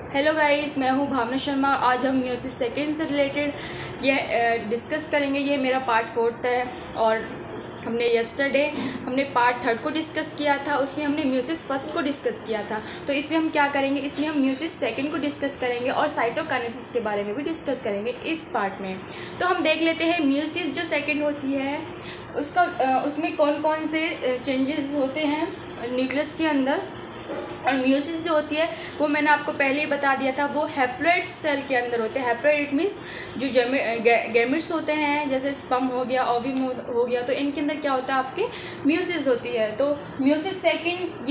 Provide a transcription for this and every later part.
Hello guys, मैं हूं भावना शर्मा। आज हम म्यूसिस सेकंड से रिलेटेड ये डिस्कस करेंगे। ये मेरा पार्ट 4 है और हमने यस्टरडे पार्ट 3 को डिस्कस किया था। उसमें हमने म्यूसिस फर्स्ट को डिस्कस किया था। तो इसमें हम क्या करेंगे, इसमें हम म्यूसिस सेकंड को डिस्कस करेंगे और साइटोकाइनेसिस के बारे में भी डिस्कस करेंगे इस पार्ट में। तो हम देख लेते हैं म्यूसिस जो सेकंड होती है उसमें कौन कौन से चेंजेस होते हैं न्यूक्लियस के अंदर। और म्यूसिस जो होती है वो मैंने आपको पहले ही बता दिया था, वो हैप्लॉइड सेल के अंदर होते हैं। हैप्लॉइड इट मीन्स जो गैमेट्स होते हैं, जैसे स्पर्म हो गया, ओवम हो गया, तो इनके अंदर क्या होता है, आपके म्यूसिस होती है। तो म्यूसिस सेकंड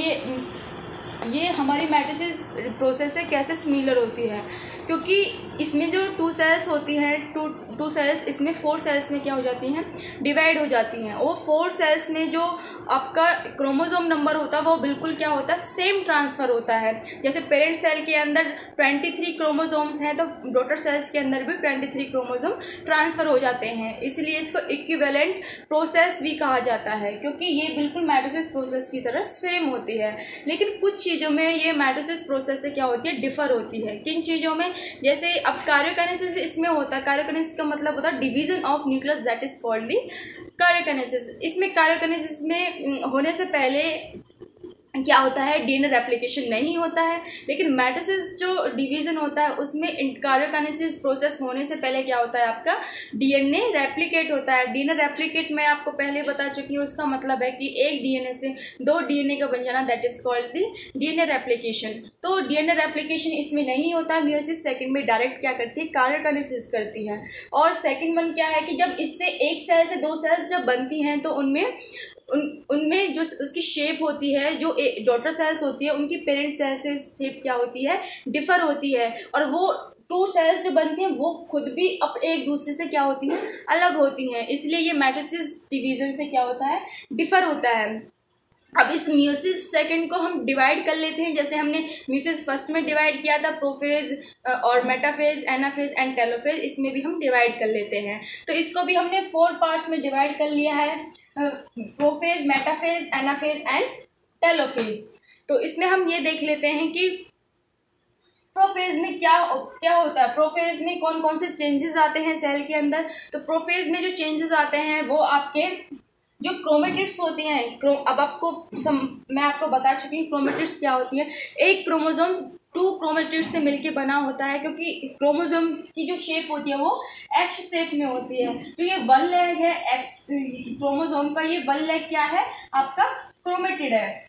ये हमारी माइटोसिस प्रोसेस से कैसे सिमिलर होती है, क्योंकि इसमें जो 2 सेल्स होती हैं, टू सेल्स, इसमें 4 सेल्स में क्या हो जाती हैं, डिवाइड हो जाती हैं। और 4 सेल्स में जो आपका क्रोमोसोम नंबर होता है वो बिल्कुल क्या होता है, सेम ट्रांसफ़र होता है। जैसे पेरेंट सेल के अंदर 23 क्रोमोसोम्स हैं, तो डॉटर सेल्स के अंदर भी 23 क्रोमोसोम ट्रांसफ़र हो जाते हैं। इसलिए इसको इक्विवेलेंट प्रोसेस भी कहा जाता है, क्योंकि ये बिल्कुल माइटोसिस प्रोसेस की तरह सेम होती है। लेकिन कुछ चीज़ों में ये माइटोसिस प्रोसेस से क्या होती है, डिफ़र होती है। किन चीज़ों में, जैसे अब कार्योकाइनेसिस इसमें होता है। कार्योकाइनेसिस का मतलब होता है division of nucleus, that is called the karyokinesis. इसमें कार्योकाइनेसिस में होने से पहले क्या होता है, डीएनए रेप्लिकेशन नहीं होता है। लेकिन माइटोसिस जो डिवीज़न होता है उसमें कार्योकाइनेसिस प्रोसेस होने से पहले क्या होता है, आपका डीएनए रेप्लिकेट होता है। डीएनए रेप्लिकेट मैं आपको पहले बता चुकी हूँ, उसका मतलब है कि एक डीएनए से 2 डीएनए का बन जाना, that is called the DNA replication. तो डीएनए रेप्लिकेशन इसमें नहीं होता है। म्यूसिस सेकंड में डायरेक्ट क्या करती है, कार्योकाइनेसिस करती है। और सेकंड वन क्या है कि जब इससे एक सेल से 2 सेल्स जब बनती हैं तो उनमें जो उसकी शेप होती है, जो डॉटर सेल्स होती है, उनकी पेरेंट सेल से शेप क्या होती है, डिफ़र होती है। और वो 2 सेल्स जो बनती हैं वो खुद भी एक दूसरे से क्या होती हैं, अलग होती हैं। इसलिए ये माइटोसिस डिवीज़न से क्या होता है, डिफ़र होता है। अब इस म्यूसिस सेकंड को हम डिवाइड कर लेते हैं। जैसे हमने म्यूसिस फर्स्ट में डिवाइड किया था, प्रोफेज और मेटाफेज, एनाफेज एंड टेलोफेज, इसमें भी हम डिवाइड कर लेते हैं। तो इसको भी हमने 4 पार्ट्स में डिवाइड कर लिया है, prophase, metaphase, anaphase and telophase. तो इसमें हम ये देख लेते हैं कि प्रोफेज में क्या होता है, प्रोफेज में कौन कौन से चेंजेस आते हैं सेल के अंदर। तो प्रोफेज में जो चेंजेस आते हैं वो आपके जो क्रोमेटिड्स होती हैं, मैं आपको बता चुकी हूँ क्रोमेटिड्स क्या होती है। एक क्रोमोसोम 2 क्रोमेटिड्स से मिलके बना होता है, क्योंकि क्रोमोसोम की जो शेप होती है वो एक्स शेप में होती है। तो ये 1 लेग है एक्स क्रोमोसोम का, ये 1 लेग क्या है, आपका क्रोमेटिड है।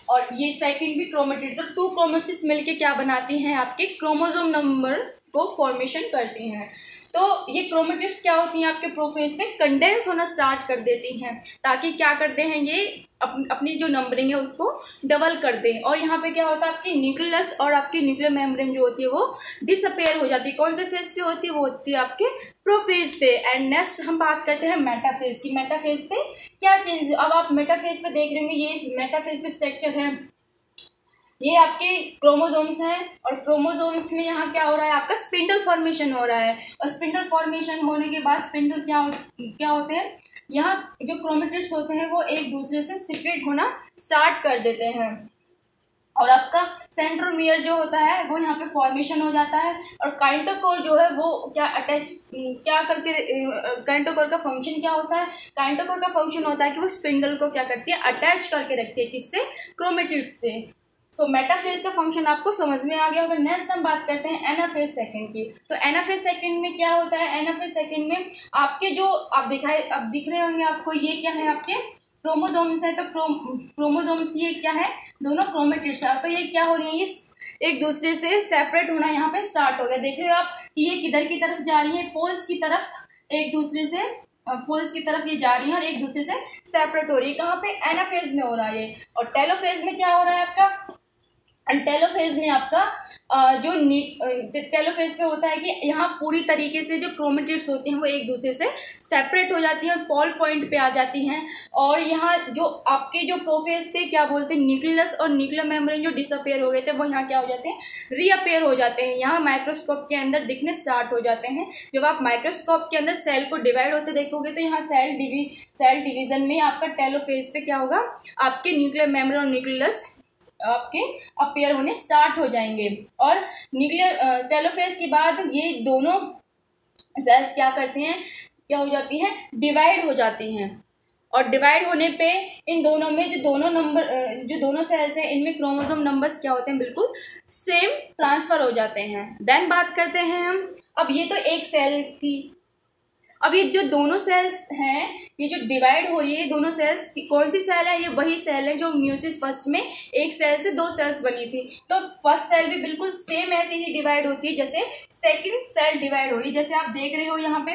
और ये सेकंड भी क्रोमेटिड। तो 2 क्रोमेटिड्स मिलके क्या बनाती हैं, आपके क्रोमोसोम नंबर को फॉर्मेशन करती हैं। तो ये क्रोमेटिड्स क्या होती हैं, आपके प्रोफेज में कंडेंस होना स्टार्ट कर देती हैं, ताकि क्या करते हैं, ये अपनी जो नंबरिंग है उसको डबल कर दें। और यहाँ पे क्या होता है, आपकी न्यूक्लियस और आपकी न्यूक्लियर मेम्ब्रेन जो होती है वो डिसअपेयर हो जाती है। कौन से फेज पे होती है, वो होती है आपके प्रोफेज पे। एंड नेक्स्ट हम बात करते हैं मेटाफेज की। मेटाफेज पे क्या चेंज, अब आप मेटाफेज पे देख रहे होंगे, ये मेटाफेज पे स्ट्रक्चर है, ये आपके क्रोमोसोम्स हैं। और क्रोमोसोम्स में यहाँ क्या हो रहा है, आपका स्पिंडल फॉर्मेशन हो रहा है। और स्पिंडल फॉर्मेशन होने के बाद स्पिंडल क्या होते हैं, यहाँ जो क्रोमेटिड्स होते हैं वो एक दूसरे से सेपरेट होना स्टार्ट कर देते हैं। और आपका सेंट्रोमियर जो होता है वो यहाँ पे फॉर्मेशन हो जाता है। और काइंटोकोर जो है वो काइंटोकोर का फंक्शन क्या होता है, काइंटोकोर का फंक्शन होता है कि वो स्पिंडल को क्या करती है, अटैच करके रखती है, किससे, क्रोमेटिड्स से। सो मेटाफेज का फंक्शन आपको समझ में आ गया होगा। नेक्स्ट हम बात करते हैं एनाफेज सेकंड की। तो एनाफेज सेकंड में क्या होता है, एनाफेज सेकंड में आपके जो अब दिख रहे होंगे आपको, ये क्या है, आपके क्रोमोसोम्स है। तो क्रोमोसोम्स ये क्या है, दोनों क्रोमेटिड्स है। तो ये क्या हो रही है, ये एक दूसरे से सेपरेट होना यहाँ पे स्टार्ट हो गया। देख रहे हो आप कि ये किधर की तरफ जा रही है, पोल्स की तरफ, एक दूसरे से पोल्स की तरफ ये जा रही है और एक दूसरे से सेपरेट हो रही है। कहाँ पे, एनाफेज में हो रहा है। और टेलोफेज में क्या हो रहा है आपका, टेलोफेज में आपका टेलोफेज पे होता है कि यहाँ पूरी तरीके से जो क्रोमेटिड्स होते हैं वो एक दूसरे से सेपरेट हो जाती हैं और पॉल पॉइंट पे आ जाती हैं। और यहाँ जो आपके जो प्रोफेज पे क्या बोलते हैं, न्यूक्लियस और न्यूक्लियर मेम्ब्रेन जो डिसअपेयर हो गए थे वो यहाँ क्या हो जाते हैं, रीअपेयर हो जाते हैं। यहाँ माइक्रोस्कोप के अंदर दिखने स्टार्ट हो जाते हैं। जब आप माइक्रोस्कोप के अंदर सेल को डिवाइड होते देखोगे तो यहाँ सेल डिवीजन में आपका टेलोफेज पे क्या होगा, आपके न्यूक्लियर मेम्ब्रेन और न्यूक्लियस आपके अपीयर होने स्टार्ट हो जाएंगे। और न्यूक्लियर टेलोफेज के बाद ये दोनों सेल्स क्या करती हैं, क्या हो जाती हैं, डिवाइड हो जाती हैं। और डिवाइड होने पे इन दोनों में जो दोनों सेल्स हैं इनमें क्रोमोसोम नंबर्स क्या होते हैं, बिल्कुल सेम ट्रांसफ़र हो जाते हैं। देन बात करते हैं हम, अब ये तो एक सेल थी, अब ये जो दोनों सेल्स हैं, ये जो डिवाइड हो रही है दोनों सेल्स, कौन सी सेल है, ये वही सेल है जो म्यूसिस फर्स्ट में एक सेल से दो सेल्स बनी थी। तो फर्स्ट सेल भी बिल्कुल सेम ऐसे ही डिवाइड होती है जैसे सेकंड सेल डिवाइड हो रही है। जैसे आप देख रहे हो यहाँ पे,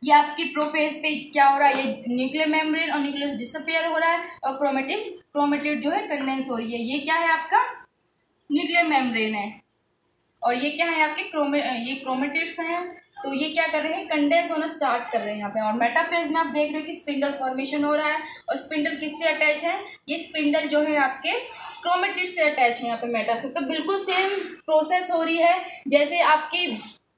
ये आपकी प्रोफेज पे क्या हो रहा है, ये न्यूक्लियर मेम्ब्रेन और न्यूक्लियस डिसअपियर हो रहा है और क्रोमेटिड जो है कंडेंस हो रही है। ये क्या है, आपका न्यूक्लियर मेम्ब्रेन है और ये क्या है, आपके ये क्रोमेटिड्स हैं। तो ये क्या कर रहे हैं, कंडेंस होना स्टार्ट कर रहे हैं यहाँ पे। और मेटाफेज में आप देख रहे हो कि स्पिंडल फॉर्मेशन हो रहा है और स्पिंडल किससे अटैच है, ये स्पिंडल जो है आपके क्रोमेटिड से अटैच है यहाँ पे मेटा से। तो बिल्कुल सेम प्रोसेस हो रही है जैसे आपकी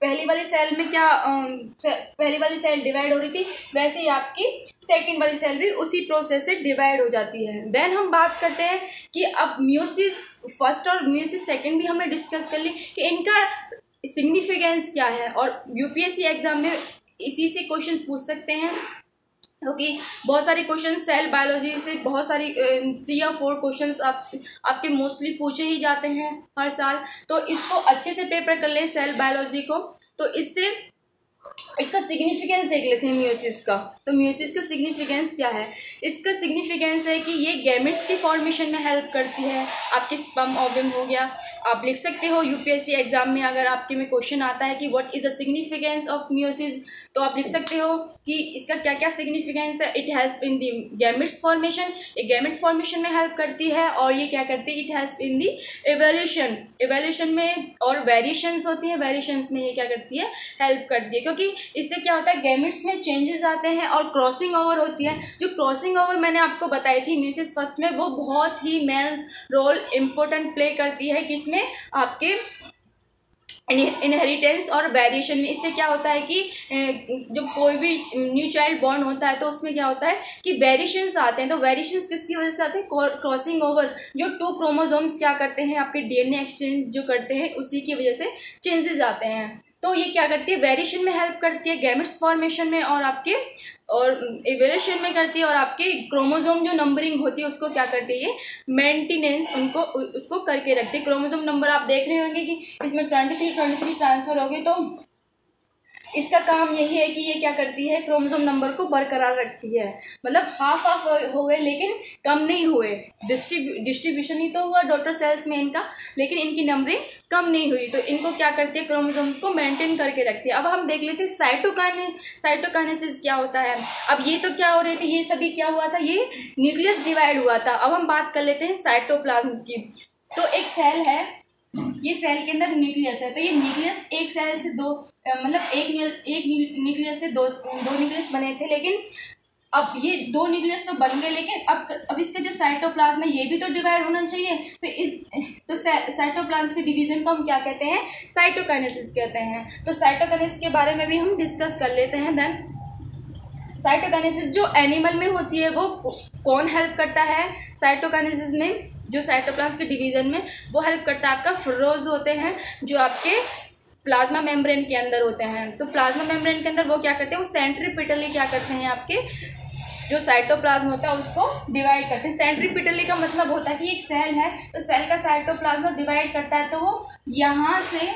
पहली वाली सेल में पहली वाली सेल डिवाइड हो रही थी, वैसे ही आपकी सेकंड वाली सेल भी उसी प्रोसेस से डिवाइड हो जाती है। देन हम बात करते हैं कि अब म्यूसिस फर्स्ट और म्यूसिस सेकंड भी हमने डिस्कस कर ली कि इनका सिग्निफिकेंस क्या है। और यूपीएससी एग्जाम में इसी से क्वेश्चंस पूछ सकते हैं, क्योंकि बहुत सारे क्वेश्चन सेल बायोलॉजी से बहुत सारी 3 या 4 क्वेश्चंस आपके मोस्टली पूछे ही जाते हैं हर साल। तो इसको अच्छे से प्रिपेयर कर ले सेल बायोलॉजी को। तो इससे इसका सिग्निफिकेंस देख लेते हैं म्यूसिस का। तो म्यूसिस का सिग्निफिकेंस क्या है, इसका सिग्निफिकेंस है कि ये गैमेट्स की फॉर्मेशन में हेल्प करती है। आपके स्पर्म ओवम हो गया, आप लिख सकते हो यूपीएससी एग्जाम में अगर आपके में क्वेश्चन आता है कि what is the significance of meiosis, तो आप लिख सकते हो कि इसका क्या क्या सिग्निफिकेंस है। It has in the gametes formation, ये गैमेट फॉर्मेशन में हेल्प करती है। और ये क्या करती है, it has in the evolution में और वेरिएशंस होती है, वेरिएशंस में ये क्या करती है, हेल्प करती है। क्योंकि इससे क्या होता है, गैमेट्स में चेंजेस आते हैं और क्रॉसिंग ओवर होती है। जो क्रॉसिंग ओवर मैंने आपको बताई थी म्यूसिस फर्स्ट में, वो बहुत ही मेन रोल इम्पोर्टेंट प्ले करती है किसमें, आपके इनहेरिटेंस और वेरिएशन में। इससे क्या होता है कि जब कोई भी न्यू चाइल्ड बॉर्न होता है तो उसमें क्या होता है कि वेरिएशंस आते हैं। तो वेरिएशंस किसकी वजह से आते हैं, क्रॉसिंग ओवर, जो 2 क्रोमोसोम्स क्या करते हैं, आपके डीएनए एक्सचेंज जो करते हैं उसी की वजह से चेंजेस आते हैं। तो ये क्या करती है, वेरिएशन में हेल्प करती है, गैमेट्स फॉर्मेशन में और आपके और एवोल्यूशन में करती है। और आपके क्रोमोसोम जो नंबरिंग होती है उसको क्या करती है, ये मेंटेनेंस उसको करके रखती है। क्रोमोसोम नंबर आप देख रहे होंगे कि इसमें 23 ट्रांसफ़र हो गए। तो इसका काम यही है कि ये क्या करती है, क्रोमोसोम नंबर को बरकरार रखती है। मतलब हाफ हो गए लेकिन कम नहीं हुए, डिस्ट्रीब्यूशन ही तो हुआ डॉटर सेल्स में इनका, लेकिन इनकी नंबरिंग कम नहीं हुई। तो इनको क्या करती है, क्रोमोसोम को मेंटेन करके रखती है। अब हम देख लेते हैं साइटोकाइनेसिस क्या होता है। अब ये तो क्या हो रही थी, ये सभी क्या हुआ था, ये न्यूक्लियस डिवाइड हुआ था। अब हम बात कर लेते हैं साइटोप्लाज्म की। तो एक सेल है, ये सेल के अंदर न्यूक्लियस है। तो ये न्यूक्लियस एक सेल से दो, मतलब एक न्यूक्लियस से दो न्यूक्लियस बने थे, लेकिन अब ये 2 न्यूक्लियस तो बन गए, लेकिन अब इसका जो साइटोप्लाज्म है ये भी तो डिवाइड होना चाहिए। तो साइटोप्लाज्म के डिवीजन को हम क्या कहते हैं, साइटोकाइनेसिस कहते हैं। तो साइटोकाइनेसिस के बारे में भी हम डिस्कस कर लेते हैं। देन साइटोकाइनेसिस जो एनिमल में होती है वो कौन हेल्प करता है, साइटोकाइनेसिस में जो साइटोप्लाज्म के डिवीजन में वो हेल्प करता है आपका फुर्रोज होते हैं जो आपके प्लाज्मा मेम्ब्रेन के अंदर होते हैं। तो प्लाज्मा मेम्ब्रेन के अंदर वो क्या करते हैं, वो सेंट्रीपिटली क्या करते हैं, आपके जो साइटोप्लाज्म होता है उसको डिवाइड करते हैं। सेंट्रीपिटली का मतलब होता है कि एक सेल है तो सेल का साइटोप्लाज्म डिवाइड करता है, तो वो यहाँ से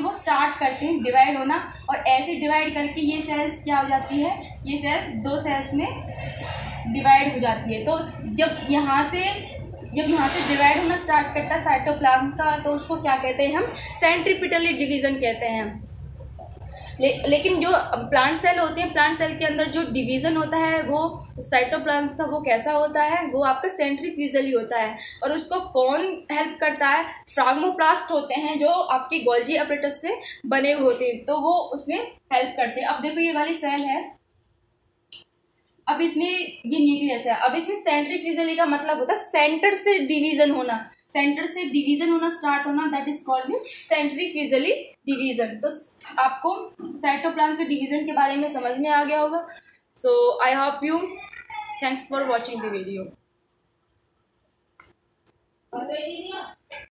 वो स्टार्ट करते हैं डिवाइड होना। और ऐसे डिवाइड करके ये सेल्स क्या हो जाती है, ये सेल्स 2 सेल्स में डिवाइड हो जाती है। तो जब यहाँ से डिवाइड होना स्टार्ट करता है साइटोप्लाज्म का, तो उसको क्या कहते हैं, हम सेंट्रीपिटली डिवीज़न कहते हैं। लेकिन जो प्लांट सेल होते हैं, प्लांट सेल के अंदर जो डिवीज़न होता है वो साइटोप्लाज्म का वो कैसा होता है, वो आपका सेंट्रीफ्यूजली होता है। और उसको कौन हेल्प करता है, फ्राग्मोप्लास्ट होते हैं जो आपके गोल्जी अपरेटस से बने हुए होते हैं, तो वो उसमें हेल्प करते हैं। अब देखो ये वाली सेल है, अब इसमें ये न्यूक्लियस है। अब इसमें सेंट्रीफ्यूजली का मतलब होता है सेंटर से डिवीज़न होना, सेंटर से डिवीज़न होना स्टार्ट होना, दैट इज कॉल्ड सेंट्रीफ्यूजली डिवीज़न। तो आपको साइटोप्लाज्म के डिवीज़न के बारे में समझ में आ गया होगा। So I hope you, thanks for watching the video.